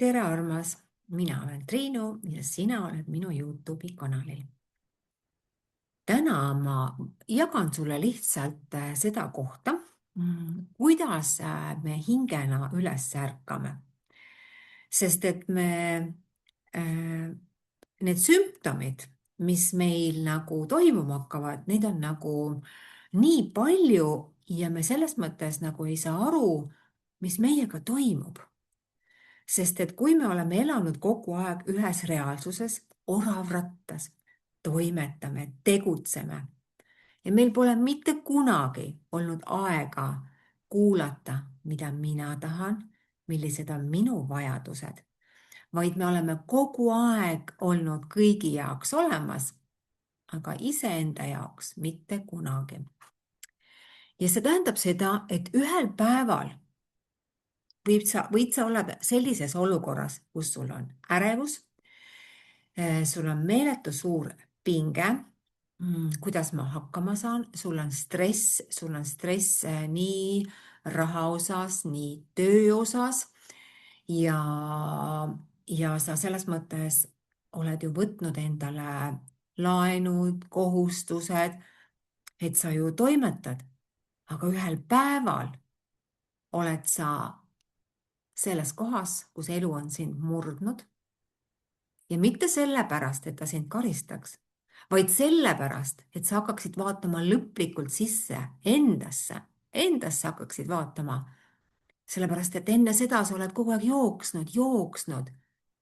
Tere, armas! Mina olen Triinu ja sina oled minu YouTube'i kanalil. Täna ma jagan sulle lihtsalt seda kohta, kuidas me hingena üles ärkame. Sest et need sümptomid, mis meil nagu toimuma hakkavad, neid on nagu nii palju ja me selles mõttes nagu ei saa aru, mis meiega toimub. Sest et kui me oleme elanud kogu aeg ühes reaalsuses, oravrattas, toimetame, tegutseme ja meil pole mitte kunagi olnud aega kuulata, mida mina tahan, millised on minu vajadused, vaid me oleme kogu aeg olnud kõigi jaoks olemas, aga iseenda jaoks mitte kunagi. Ja see tähendab seda, et ühel päeval võid sa olla sellises olukorras, kus sul on ärevus, sul on meeletu suur pinge, kuidas ma hakkama saan, sul on stress nii raha osas, nii töö osas ja sa selles mõttes oled ju võtnud endale laenud, kohustused, et sa ju toimetad, aga ühel päeval oled sa selles kohas, kus elu on sind murdnud ja mitte sellepärast, et ta sind karistaks, vaid sellepärast, et sa hakkaksid vaatama lõplikult sisse endasse hakkaksid vaatama, sellepärast, et enne seda sa oled kogu aeg jooksnud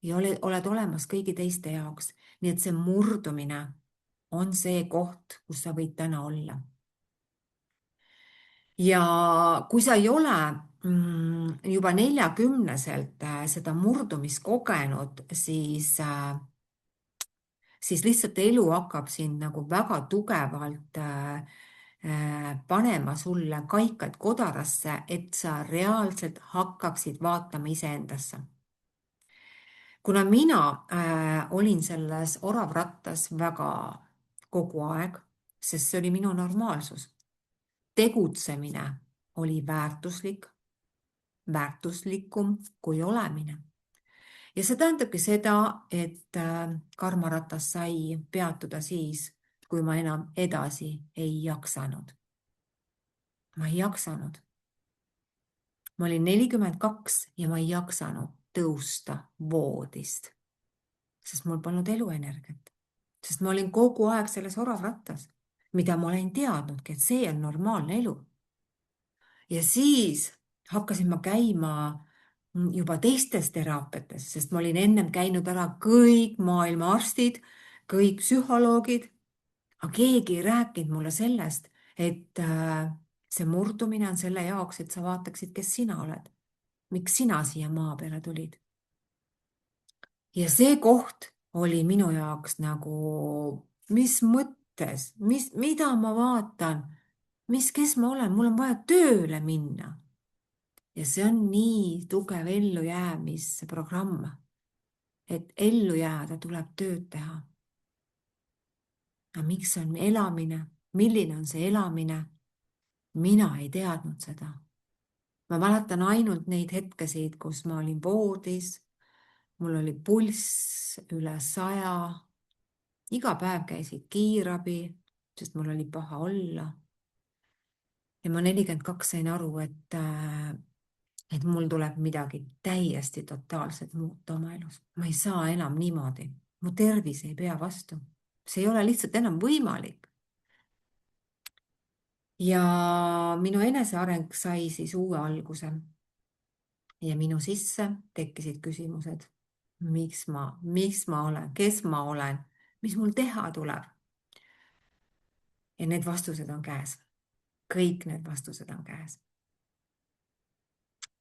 ja oled olemas kõigi teiste jaoks. Nii et see murdumine on see koht, kus sa võid täna olla. Ja kui sa ei ole juba 40-selt seda murdumist kogenud, siis lihtsalt elu hakkab sind nagu väga tugevalt panema sulle kaikaid kodarasse, et sa reaalselt hakkaksid vaatama iseendasse. Kuna mina olin selles oravrattas väga kogu aeg, sest see oli minu normaalsus. Tegutsemine oli väärtuslikum kui olemine. Ja see tähendabki seda, et karmaratas sai peatuda siis, kui ma enam edasi ei jaksanud. Ma ei jaksanud. Ma olin 42 ja ma ei jaksanud tõusta voodist, sest mul polnud eluenergiat. Sest ma olin kogu aeg selles oravrattas, mida ma olen teadnudki, et see on normaalne elu. Ja siis hakkasin ma käima juba teistes teraapiates, sest ma olin ennem käinud ära kõik maailma arstid, kõik psühholoogid, aga keegi ei rääkinud mulle sellest, et see murdumine on selle jaoks, et sa vaataksid, kes sina oled. Miks sina siia maa peale tulid? Ja see koht oli minu jaoks nagu, mis mõttes, mida ma vaatan, kes ma olen, mul on vaja tööle minna. Ja see on nii tugev ellujäämisprogramm, et ellu jääda tuleb tööd teha. Aga miks on elamine? Milline on see elamine? Mina ei teadnud seda. Ma mäletan ainult neid hetkesid, kus ma olin voodis, mul oli pulss üle 100, iga päev käisid kiirabi, sest mul oli paha olla. Ja ma 42 sain aru, et mul tuleb midagi täiesti totaalselt muuta oma elus. Ma ei saa enam niimoodi. Mu tervis ei pea vastu. See ei ole lihtsalt enam võimalik. Ja minu eneseareng sai siis uue alguse. Ja minu sisse tekkisid küsimused. Miks ma olen? Kes ma olen? Mis mul teha tuleb? Ja need vastused on käes. Kõik need vastused on käes.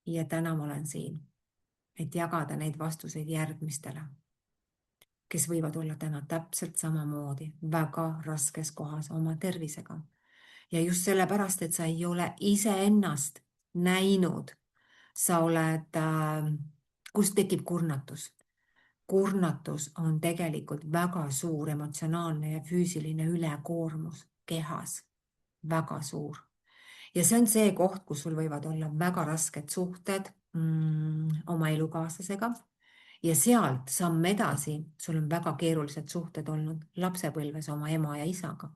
Ja täna ma olen siin, et jagada neid vastuseid järgmistele, kes võivad olla täna täpselt samamoodi väga raskes kohas oma tervisega. Ja just sellepärast, et sa ei ole iseennast näinud, sa oled, kust tekib kurnatus. Kurnatus on tegelikult väga suur emotsionaalne ja füüsiline ülekoormus kehas, väga suur. Ja see on see koht, kus sul võivad olla väga rasked suhted oma elukaaslasega. ja sealt samm edasi, sul on väga keerulised suhted olnud lapsepõlves oma ema ja isaga.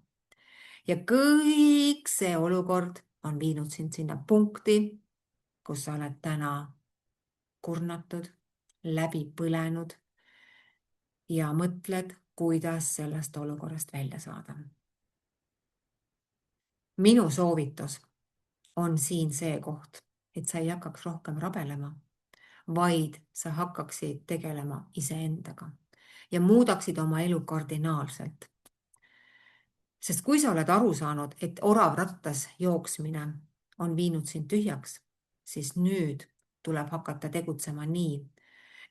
ja kõik see olukord on viinud sind sinna punkti, kus sa oled täna kurnatud, läbi põlenud ja mõtled, kuidas sellest olukorrast välja saada. minu soovitus on siin see koht, et sa ei hakkaks rohkem rabelema, vaid sa hakkaksid tegelema iseendaga ja muudaksid oma elu kardinaalselt. Sest kui sa oled aru saanud, et oravrattas jooksmine on viinud sind tühjaks, siis nüüd tuleb hakata tegutsema nii,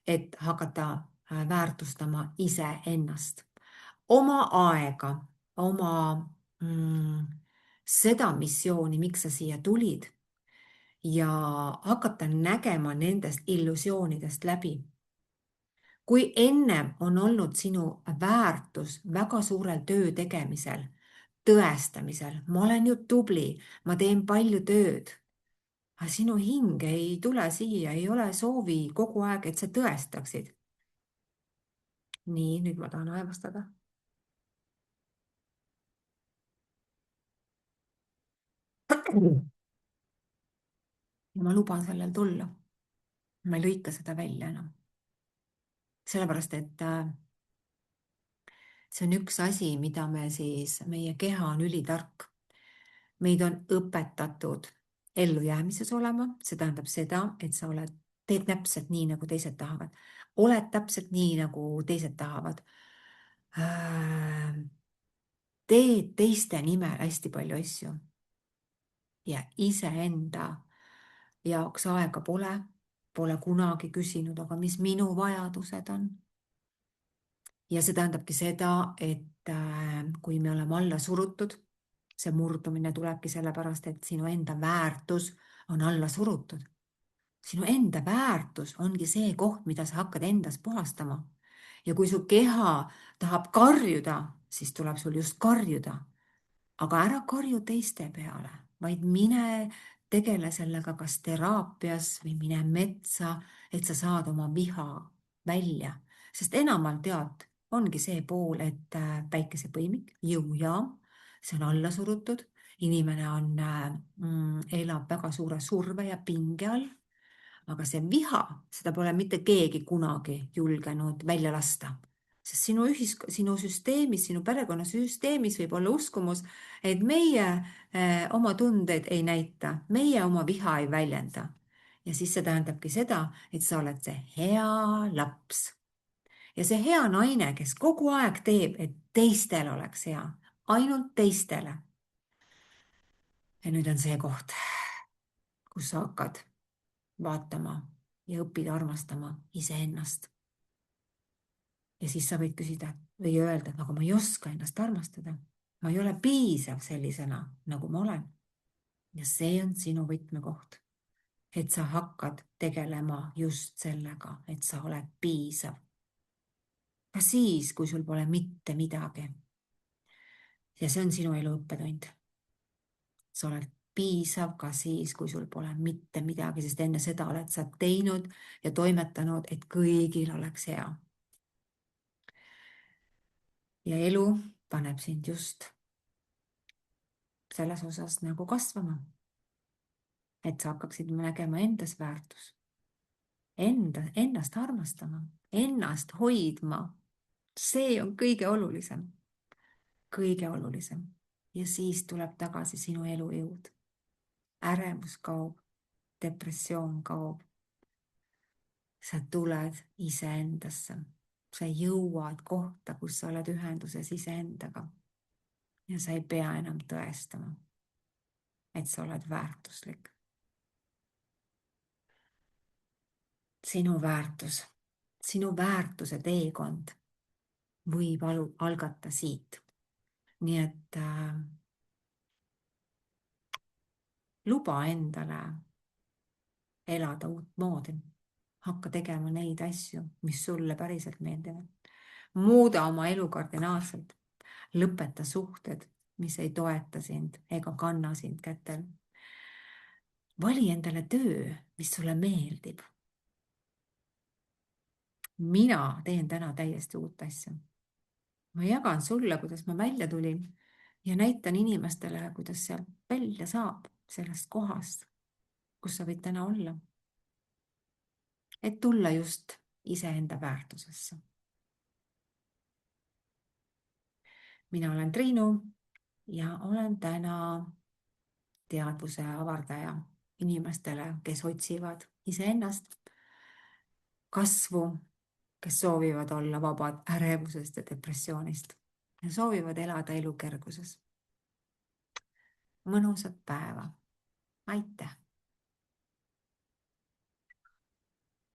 et hakata väärtustama iseennast, oma aega, oma seda missiooni, miks sa siia tulid ja hakata nägema nendest illusioonidest läbi. Kui ennem on olnud sinu väärtus väga suurel töö tegemisel, tõestamisel, ma olen ju tubli, ma teen palju tööd, aga sinu hing ei tule siia, ei ole soovi kogu aeg, et sa tõestaksid. Nii, nüüd ma tahan aevastada. Ja ma luban sellel tulla. Ma ei lõika seda välja enam. Sellepärast, et see on üks asi, mida meie keha on ülitark. Meid on õpetatud ellujäämises olema, see tähendab seda, et sa teed täpselt nii, nagu teised tahavad. Oled täpselt nii, nagu teised tahavad. Teed teiste nimel hästi palju asju. Ja iseenda jaoks aega pole kunagi küsinud, aga mis minu vajadused on. Ja see tähendabki seda, et kui me oleme alla surutud, see murdumine tulebki sellepärast, et sinu enda väärtus on alla surutud. Sinu enda väärtus ongi see koht, mida sa hakkad endas puhastama. Ja kui su keha tahab karjuda, siis tuleb sul just karjuda. Aga ära karju teiste peale, vaid mine tegele sellega kas teraapias või mine metsa, et sa saad oma viha välja. Sest enamalt tead, ongi see pool, et päikesepõimik, jõujaam, see on alla surutud, inimene elab väga suure surve ja pinge all, aga see viha, seda pole mitte keegi kunagi julgenud välja lasta. Sest sinu süsteemis, sinu perekonnasüsteemis võib olla uskumus, et meie oma tundeid ei näita, meie oma viha ei väljenda. Ja siis see tähendabki seda, et sa oled see hea laps. Ja see hea naine, kes kogu aeg teeb, et teistel oleks hea, ainult teistele. Ja nüüd on see koht, kus sa hakkad vaatama ja õppida armastama iseennast. Ja siis sa võid küsida või öelda, et aga ma ei oska ennast armastada. Ma ei ole piisav sellisena, nagu ma olen. Ja see on sinu võtmekoht, et sa hakkad tegelema just sellega, et sa oled piisav. Ka siis, kui sul pole mitte midagi. Ja see on sinu elu õppetund. Sa oled piisav ka siis, kui sul pole mitte midagi, sest enne seda oled sa teinud ja toimetanud, et kõigil oleks hea. Ja elu paneb sind just selles osas nagu kasvama. Et sa hakkaksid nägema endas väärtus. Ennast armastama, ennast hoidma. See on kõige olulisem. Kõige olulisem. Ja siis tuleb tagasi sinu elujõud. Ärevus kaob, depressioon kaob. Sa tuled iseendasse. Sa jõuad kohta, kus sa oled ühenduses iseendaga. Ja sa ei pea enam tõestama, et sa oled väärtuslik. Sinu väärtus, sinu väärtuse teekond võib algata siit. Nii et luba endale elada uut moodi. Hakka tegema neid asju, mis sulle päriselt meeldivad. Muuda oma elu kardinaalselt. Lõpeta suhted, mis ei toeta sind ega kanna sind kätel. Vali endale töö, mis sulle meeldib. mina teen täna täiesti uut asja. Ma jagan sulle, kuidas ma välja tulin ja näitan inimestele, kuidas sealt välja saab, sellest kohast, kus sa võid täna olla. Et tulla just iseenda väärtusesse. Mina olen Triinu ja olen täna teadvuse avardaja inimestele, kes otsivad iseennast, kasvu, kes soovivad olla vabad ärevusest ja depressioonist ja soovivad elada elu kerguses. Mõnusat päeva. Aitäh!